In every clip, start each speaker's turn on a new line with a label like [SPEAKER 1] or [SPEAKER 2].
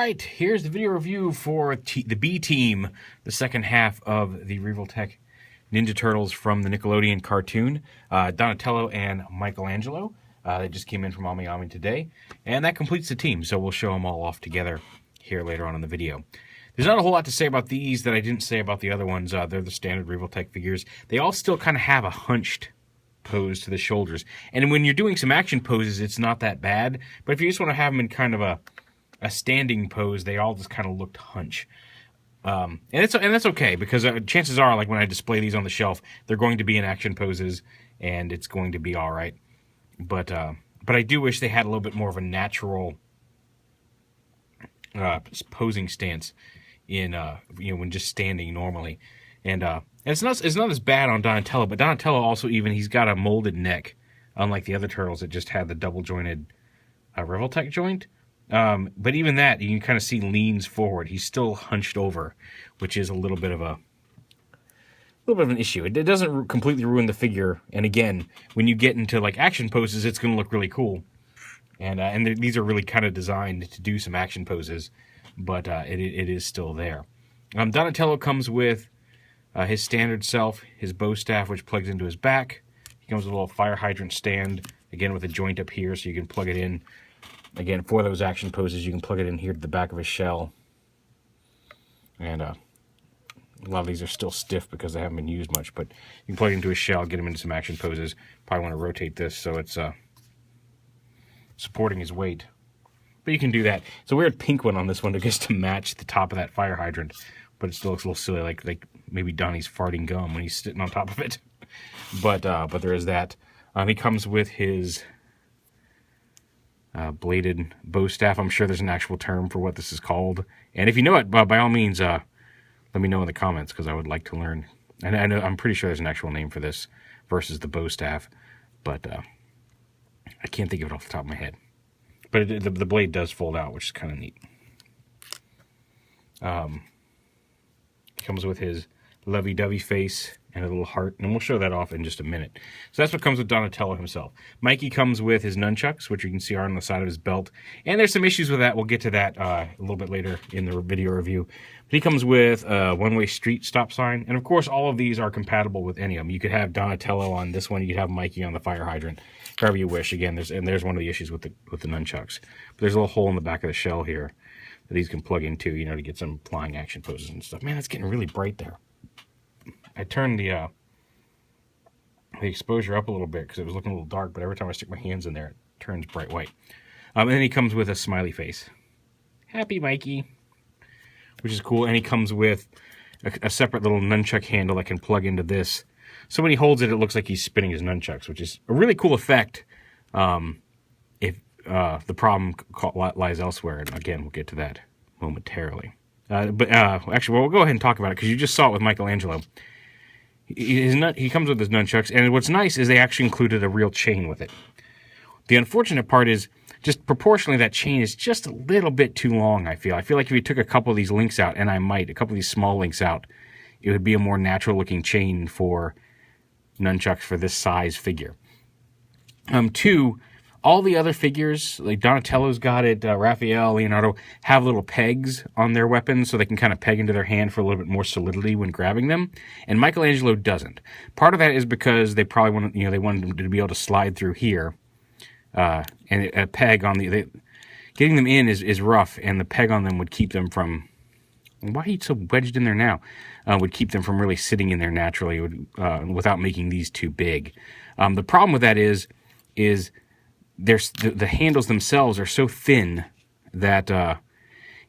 [SPEAKER 1] right, here's the video review for the B Team, the second half of the Revoltech Ninja Turtles from the Nickelodeon cartoon. Donatello and Michelangelo. They just came in from Ami today, and that completes the team, so we'll show them all off together here later on in the video. There's not a whole lot to say about these that I didn't say about the other ones. They're the standard Revoltech figures. They all still kind of have a hunched pose to the shoulders, and when you're doing some action poses, it's not that bad, but if you just want to have them in kind of a standing pose, they all just kind of looked hunch. And that's okay, because chances are, like when I display these on the shelf, they're going to be in action poses, and it's going to be all right. But I do wish they had a little bit more of a natural posing stance in when just standing normally. And it's not as bad on Donatello, but Donatello also he's got a molded neck, unlike the other turtles that just had the double jointed Revoltech joint. But even that, you can kind of see leans forward. He's still hunched over, which is a little bit of an issue. It doesn't completely ruin the figure. And again, when you get into like action poses, it's going to look really cool. And these are really kind of designed to do some action poses, but it is still there. Donatello comes with his standard self, his bow staff, which plugs into his back. He comes with a little fire hydrant stand, again with a joint up here, so you can plug it in. Again, for those action poses, you can plug it in here to the back of his shell. And a lot of these are still stiff because they haven't been used much, but you can plug it into his shell, get him into some action poses. Probably want to rotate this so it's supporting his weight. But you can do that. It's a weird pink one on this one, I guess, to match the top of that fire hydrant. But it still looks a little silly, like maybe Donnie's farting gum when he's sitting on top of it. But there is that. He comes with his bladed bow staff. I'm sure there's an actual term for what this is called. And if you know it, by all means, let me know in the comments, because I would like to learn. And I'm pretty sure there's an actual name for this versus the bow staff. But I can't think of it off the top of my head. But the blade does fold out, which is kind of neat. Comes with his lovey-dovey face and a little heart, and we'll show that off in just a minute. So that's what comes with Donatello himself. Mikey comes with his nunchucks, which you can see are on the side of his belt, and there's some issues with that. We'll get to that a little bit later in the video review. But he comes with a one-way street stop sign, and of course all of these are compatible with any of them. You could have Donatello on this one, you could have Mikey on the fire hydrant, however you wish. Again, there's one of the issues with the nunchucks. But there's a little hole in the back of the shell here that these can plug into, to get some flying action poses and stuff. Man, it's getting really bright there. I turned the exposure up a little bit because it was looking a little dark, but every time I stick my hands in there, it turns bright white. And then he comes with a smiley face. Happy Mikey, which is cool. And he comes with a separate little nunchuck handle that can plug into this. So when he holds it, it looks like he's spinning his nunchucks, which is a really cool effect if the problem lies elsewhere. And again, we'll get to that momentarily. Actually, we'll go ahead and talk about it because you just saw it with Michelangelo. He comes with his nunchucks, and what's nice is they actually included a real chain with it. The unfortunate part is, just proportionally, that chain is just a little bit too long, I feel. I feel like if you took a couple of these links out, and a couple of these small links out, it would be a more natural-looking chain for nunchucks for this size figure. Two, all the other figures, like Donatello's got it, Raphael, Leonardo, have little pegs on their weapons so they can kind of peg into their hand for a little bit more solidity when grabbing them. And Michelangelo doesn't. Part of that is because they probably want, they wanted them to be able to slide through here. And a peg on getting them in is rough, and the peg on them would keep them from, why are you so wedged in there now? Would keep them from really sitting in there naturally without making these too big. The problem with that is the handles themselves are so thin that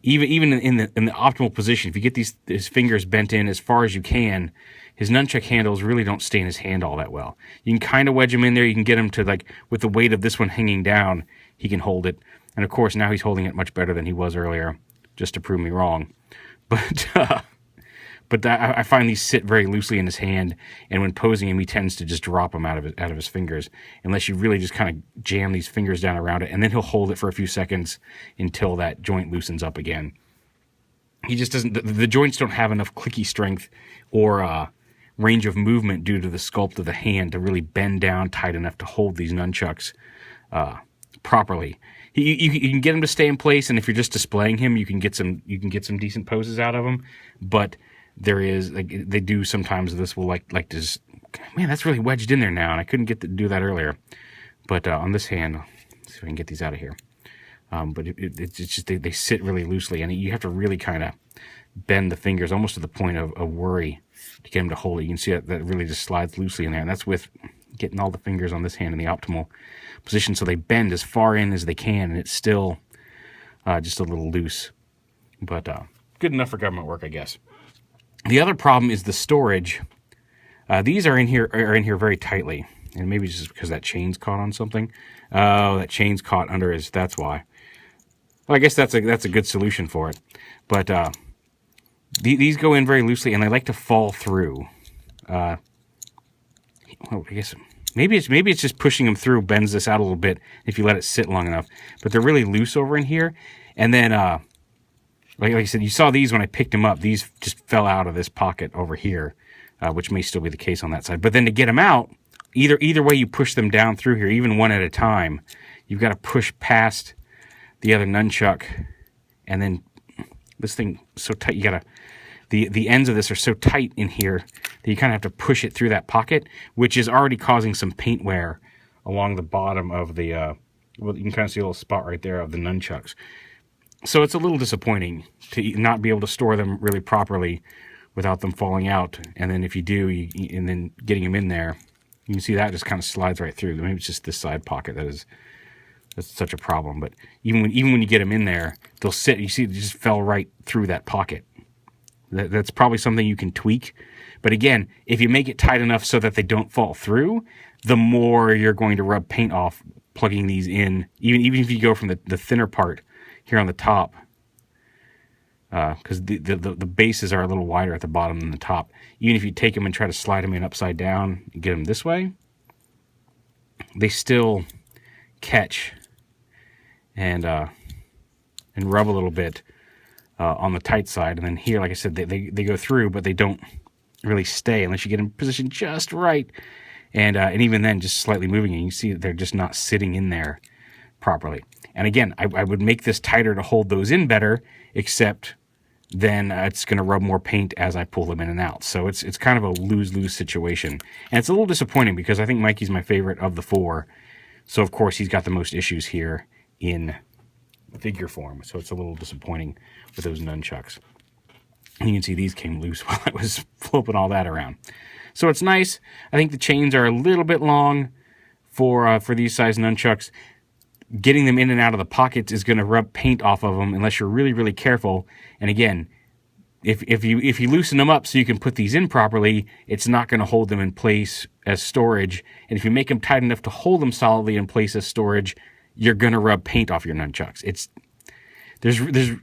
[SPEAKER 1] even in the optimal position, if you get his fingers bent in as far as you can, his nunchuck handles really don't stay in his hand all that well. You can kind of wedge him in there. You can get him to, like, with the weight of this one hanging down, he can hold it. And of course, now he's holding it much better than he was earlier, just to prove me wrong. But I find these sit very loosely in his hand, and when posing him, he tends to just drop them out of his fingers, unless you really just kind of jam these fingers down around it, and then he'll hold it for a few seconds until that joint loosens up again. He just doesn't. The joints don't have enough clicky strength or range of movement due to the sculpt of the hand to really bend down tight enough to hold these nunchucks properly. You can get him to stay in place, and if you're just displaying him, you can get some decent poses out of him. But there is, like, they do sometimes, this will like to just, man, that's really wedged in there now, and I couldn't get to do that earlier. But on this hand, let's see if I can get these out of here. But it's just they sit really loosely, and you have to really kind of bend the fingers almost to the point of worry to get them to hold it. You can see that really just slides loosely in there, and that's with getting all the fingers on this hand in the optimal position so they bend as far in as they can, and it's still just a little loose. But good enough for government work, I guess. The other problem is the storage. These are in here very tightly, and maybe just because that chain's caught on something. Oh, that chain's caught under his. That's why. Well, I guess that's a good solution for it. But these go in very loosely, and they like to fall through. Well, I guess maybe it's just pushing them through, bends this out a little bit if you let it sit long enough. But they're really loose over in here, and then like I said, you saw these when I picked them up. These just fell out of this pocket over here, which may still be the case on that side. But then to get them out, either way you push them down through here, even one at a time, you've got to push past the other nunchuck, and then this thing so tight, you gotta, the ends of this are so tight in here that you kind of have to push it through that pocket, which is already causing some paint wear along the bottom of the, well, you can kind of see a little spot right there of the nunchucks. So it's a little disappointing to not be able to store them really properly without them falling out. And then if you do, and then getting them in there, you can see that just kind of slides right through. Maybe it's just this side pocket that's such a problem. But even when you get them in there, they'll sit. You see, it just fell right through that pocket. That's probably something you can tweak. But again, if you make it tight enough so that they don't fall through, the more you're going to rub paint off plugging these in. Even if you go from the thinner part here on the top, because the bases are a little wider at the bottom than the top. Even if you take them and try to slide them in upside down and get them this way, they still catch and rub a little bit on the tight side. And then here, like I said, they go through, but they don't really stay unless you get them positioned just right. And even then, just slightly moving, and you see that they're just not sitting in there properly. And again, I would make this tighter to hold those in better, except then it's going to rub more paint as I pull them in and out. So it's kind of a lose-lose situation. And it's a little disappointing because I think Mikey's my favorite of the four. So, of course, he's got the most issues here in figure form. So it's a little disappointing with those nunchucks. And you can see these came loose while I was flipping all that around. So it's nice. I think the chains are a little bit long for these size nunchucks. Getting them in and out of the pockets is going to rub paint off of them unless you're really, really careful. And again, if you loosen them up so you can put these in properly, it's not going to hold them in place as storage. And if you make them tight enough to hold them solidly in place as storage, you're going to rub paint off your nunchucks.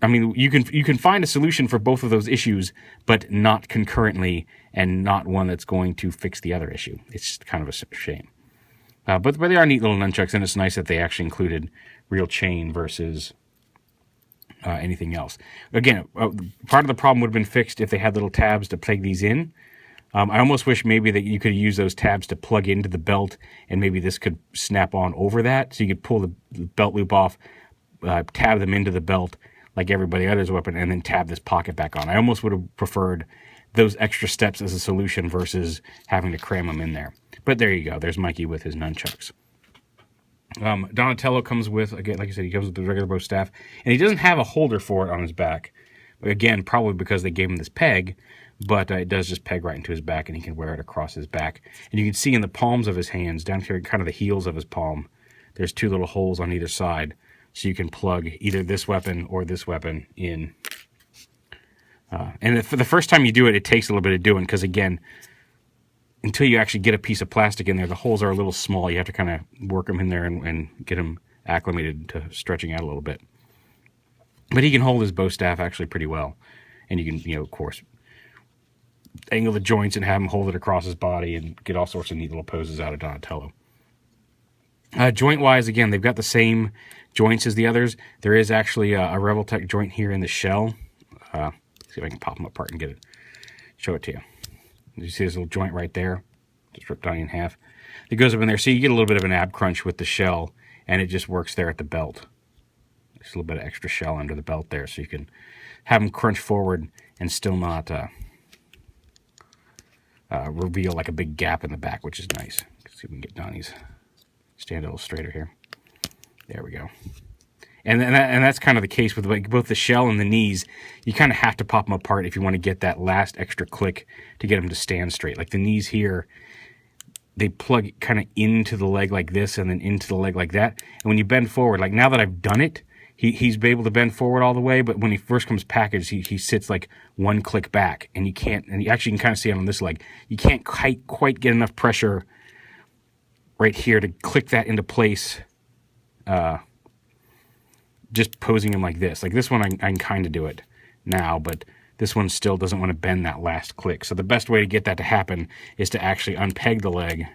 [SPEAKER 1] I mean, you can find a solution for both of those issues, but not concurrently, and not one that's going to fix the other issue. It's kind of a shame. But they are neat little nunchucks, and it's nice that they actually included real chain versus anything else. Again, part of the problem would have been fixed if they had little tabs to plug these in. I almost wish maybe that you could use those tabs to plug into the belt, and maybe this could snap on over that, so you could pull the belt loop off, tab them into the belt like everybody else's weapon, and then tab this pocket back on. I almost would have preferred those extra steps as a solution versus having to cram them in there. But there you go. There's Mikey with his nunchucks. Donatello comes with, again, like I said, he comes with the regular bow staff, and he doesn't have a holder for it on his back. Again, probably because they gave him this peg, but it does just peg right into his back, and he can wear it across his back. And you can see in the palms of his hands, down here, kind of the heels of his palm, there's two little holes on either side, so you can plug either this weapon or this weapon in. And for the first time you do it, it takes a little bit of doing, because again, until you actually get a piece of plastic in there, the holes are a little small. You have to kind of work them in there and get them acclimated to stretching out a little bit. But he can hold his bow staff actually pretty well. And you can, of course, angle the joints and have him hold it across his body and get all sorts of neat little poses out of Donatello. Joint-wise, again, they've got the same joints as the others. There is actually a Revoltech joint here in the shell. See if I can pop them apart and get it, show it to you. You see this little joint right there, just ripped Donnie in half. It goes up in there, so you get a little bit of an ab crunch with the shell, and it just works there at the belt. Just a little bit of extra shell under the belt there, so you can have them crunch forward and still not reveal like a big gap in the back, which is nice. Let's see if we can get Donnie's stand a little straighter here. There we go. And that's kind of the case with like both the shell and the knees. You kind of have to pop them apart if you want to get that last extra click to get them to stand straight. Like the knees here, they plug kind of into the leg like this and then into the leg like that. And when you bend forward, like now that I've done it, he's able to bend forward all the way, but when he first comes packaged, he sits like one click back, and you can't, and you actually can kind of see it on this leg, you can't quite get enough pressure right here to click that into place, just posing him like this. Like this one, I can kind of do it now, but this one still doesn't want to bend that last click. So the best way to get that to happen is to actually unpeg the leg,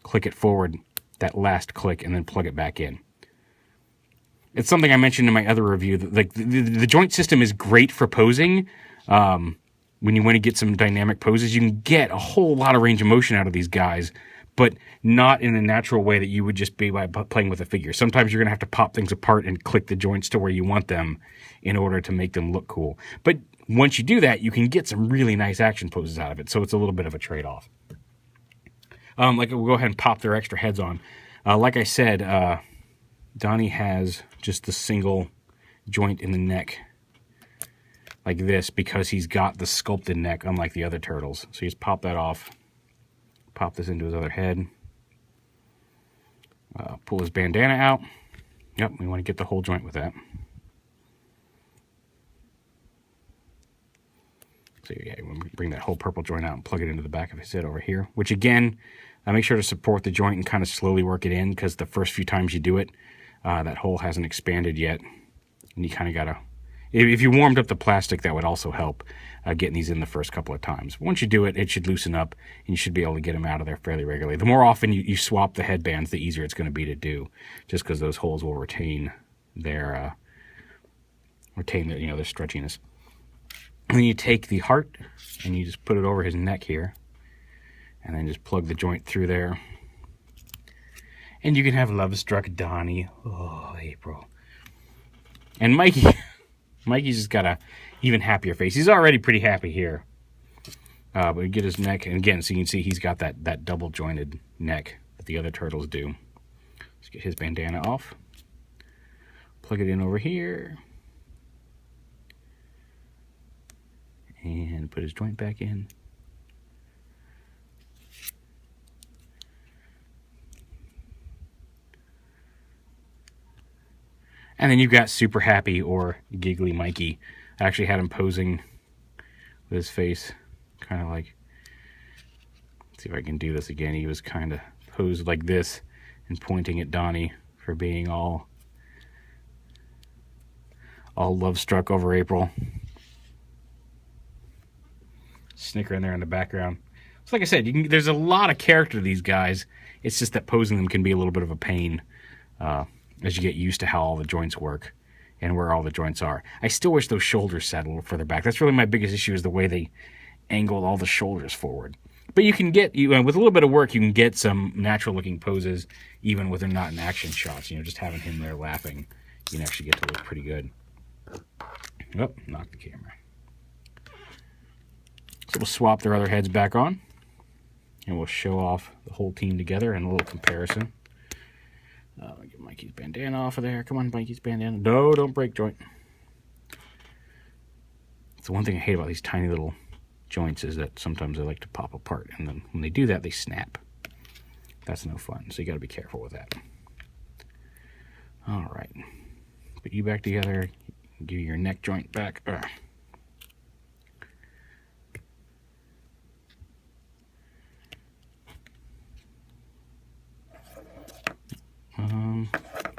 [SPEAKER 1] click it forward, that last click, and then plug it back in. It's something I mentioned in my other review. Like the joint system is great for posing. When you want to get some dynamic poses, you can get a whole lot of range of motion out of these guys, but not in a natural way that you would just be by playing with a figure. Sometimes you're going to have to pop things apart and click the joints to where you want them in order to make them look cool. But once you do that, you can get some really nice action poses out of it, so it's a little bit of a trade-off. Like we'll go ahead and pop their extra heads on. Like I said, Donnie has just the single joint in the neck like this because he's got the sculpted neck, unlike the other turtles. So you just pop that off, pop this into his other head, pull his bandana out. Yep, we want to get the whole joint with that. So yeah, we bring that whole purple joint out and plug it into the back of his head over here, which again, make sure to support the joint and kind of slowly work it in, because the first few times you do it, that hole hasn't expanded yet, and you kind of gotta, if you warmed up the plastic, that would also help getting these in the first couple of times. Once you do it, it should loosen up, and you should be able to get them out of there fairly regularly. The more often you swap the headbands, the easier it's going to be to do, just because those holes will retain their their stretchiness. And then you take the heart and you just put it over his neck here, and then just plug the joint through there. And you can have Love Struck Donnie. Oh, April. And Mikey. Mikey's just got a even happier face. He's already pretty happy here. But you get his neck, and again, so you can see he's got that double jointed neck that the other turtles do. Let's get his bandana off. Plug it in over here. And put his joint back in. And then you've got Super Happy or Giggly Mikey. I actually had him posing with his face kind of like, let's see if I can do this again. He was kind of posed like this and pointing at Donnie for being all love struck over April. Snicker in there in the background. So like I said, there's a lot of character to these guys. It's just that posing them can be a little bit of a pain as you get used to how all the joints work and where all the joints are. I still wish those shoulders sat a little further back. That's really my biggest issue, is the way they angled all the shoulders forward. But you can get, with a little bit of work, you can get some natural looking poses even when they're not in action shots. Just having him there laughing, you can actually get to look pretty good. Oh, knocked the camera. So we'll swap their other heads back on, and we'll show off the whole team together in a little comparison. Get Mikey's bandana off of there. Come on, Mikey's bandana. No, don't break joint. It's the one thing I hate about these tiny little joints, is that sometimes they like to pop apart, and then when they do that, they snap. That's no fun, so you got to be careful with that. All right. Put you back together. Give you your neck joint back.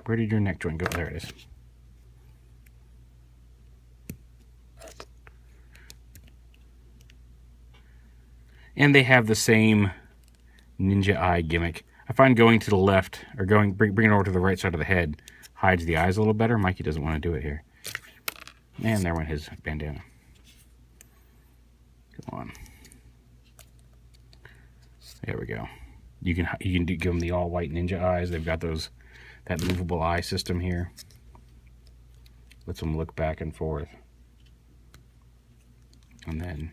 [SPEAKER 1] Where did your neck joint go? There it is. And they have the same ninja eye gimmick. I find going to the left, or bringing it over to the right side of the head, hides the eyes a little better. Mikey doesn't want to do it here. And there went his bandana. Come on. There we go. You can give them the all white ninja eyes. They've got that movable eye system here. lets them look back and forth. And then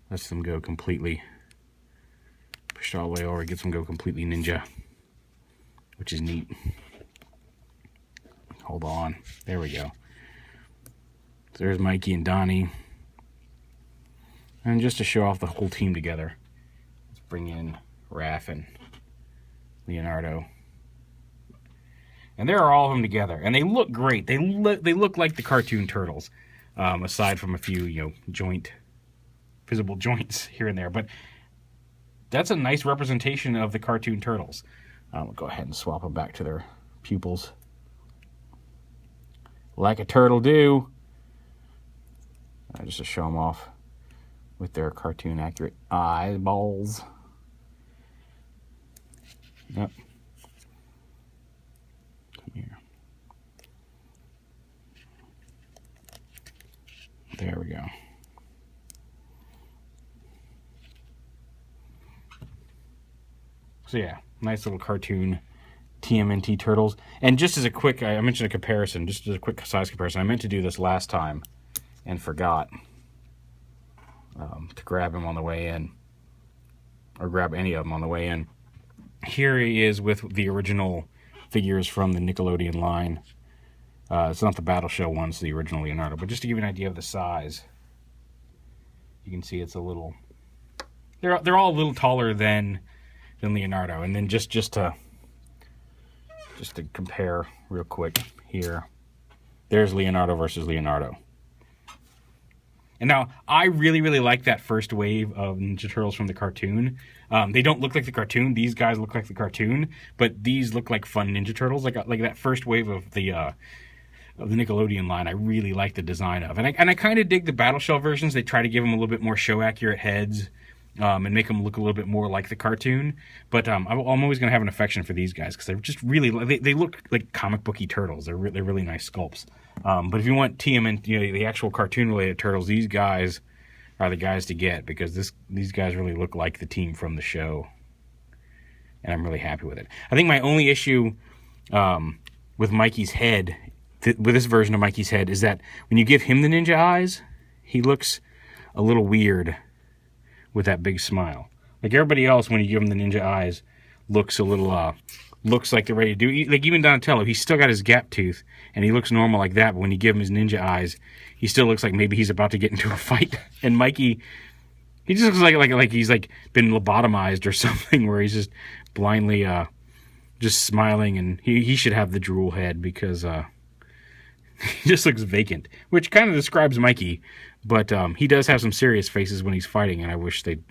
[SPEAKER 1] lets them go completely, pushed all the way over, gets them go completely ninja, which is neat. Hold on, there we go. So there's Mikey and Donnie. And just to show off the whole team together, let's bring in Raph and Leonardo. And there are all of them together, and they look great. They look like the cartoon turtles, aside from a few, visible joints here and there. But that's a nice representation of the cartoon turtles. We'll go ahead and swap them back to their pupils, like a turtle do. Just to show them off with their cartoon accurate eyeballs. Yep. Come here. There we go. So yeah, nice little cartoon TMNT turtles. And just as a quick, I mentioned a comparison, just as a quick size comparison. I meant to do this last time and forgot to grab him on the way in, or grab any of them on the way in. Here he is with the original figures from the Nickelodeon line. It's not the Battle Show one, it's the original Leonardo. But just to give you an idea of the size, you can see it's a little... They're all a little taller than Leonardo. And then just to compare real quick here, there's Leonardo versus Leonardo. And now, I really, really like that first wave of Ninja Turtles from the cartoon. They don't look like the cartoon. These guys look like the cartoon, but these look like fun Ninja Turtles. Like that first wave of the Nickelodeon line, I really like the design of. And I kind of dig the Battle Shell versions. They try to give them a little bit more show-accurate heads and make them look a little bit more like the cartoon. But I'm always going to have an affection for these guys because they're just really... They look like comic booky turtles. They're really nice sculpts. But if you want TMNT, the actual cartoon-related turtles, these guys are the guys to get because these guys really look like the team from the show. And I'm really happy with it. I think my only issue with Mikey's head, with this version of Mikey's head, is that when you give him the ninja eyes, he looks a little weird with that big smile. Like everybody else, when you give him the ninja eyes, looks a little... looks like they're ready to do... Like even Donatello, he's still got his gap tooth, and he looks normal like that, but when you give him his ninja eyes, he still looks like maybe he's about to get into a fight. And Mikey, he just looks like he's like been lobotomized or something, where he's just blindly just smiling, and he should have the drool head because he just looks vacant, which kind of describes Mikey, but he does have some serious faces when he's fighting, and I wish they'd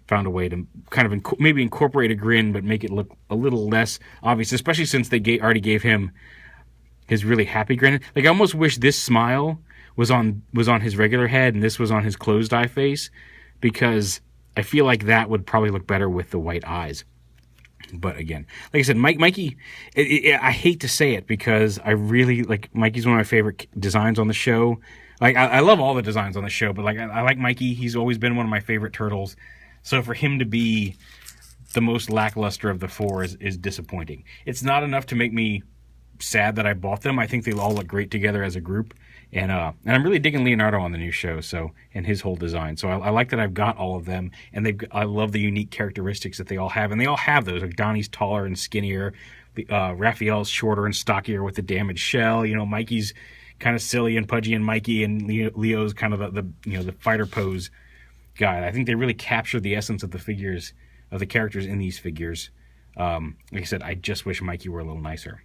[SPEAKER 1] found a way to kind of maybe incorporate a grin, but make it look a little less obvious, especially since they already gave him his really happy grin. Like, I almost wish this smile was on his regular head and this was on his closed eye face, because I feel like that would probably look better with the white eyes. But again, like I said, Mikey, I hate to say it because I really like Mikey's one of my favorite designs on the show. Like, I love all the designs on the show, but like I like Mikey. He's always been one of my favorite turtles. So for him to be the most lackluster of the four is disappointing. It's not enough to make me sad that I bought them. I think they all look great together as a group. And I'm really digging Leonardo on the new show, and his whole design. So I like that I've got all of them, and I love the unique characteristics that they all have. And they all have those. Like Donnie's taller and skinnier. Raphael's shorter and stockier with the damaged shell. Mikey's kind of silly and pudgy, and Mikey and Leo's kind of the fighter pose guy. I think they really captured the essence of the figures, of the characters in these figures. Like I said, I just wish Mikey were a little nicer.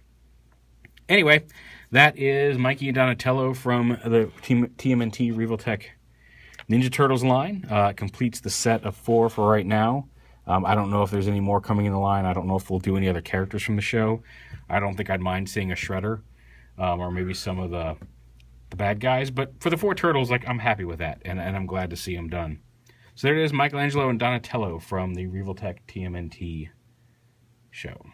[SPEAKER 1] Anyway, that is Mikey and Donatello from the TMNT Revoltech Ninja Turtles line. It completes the set of 4 for right now. I don't know if there's any more coming in the line. I don't know if we'll do any other characters from the show. I don't think I'd mind seeing a Shredder, or maybe some of the bad guys. But for the 4 turtles, I'm happy with that, and I'm glad to see them done. So there it is, Michelangelo and Donatello from the Revoltech TMNT show.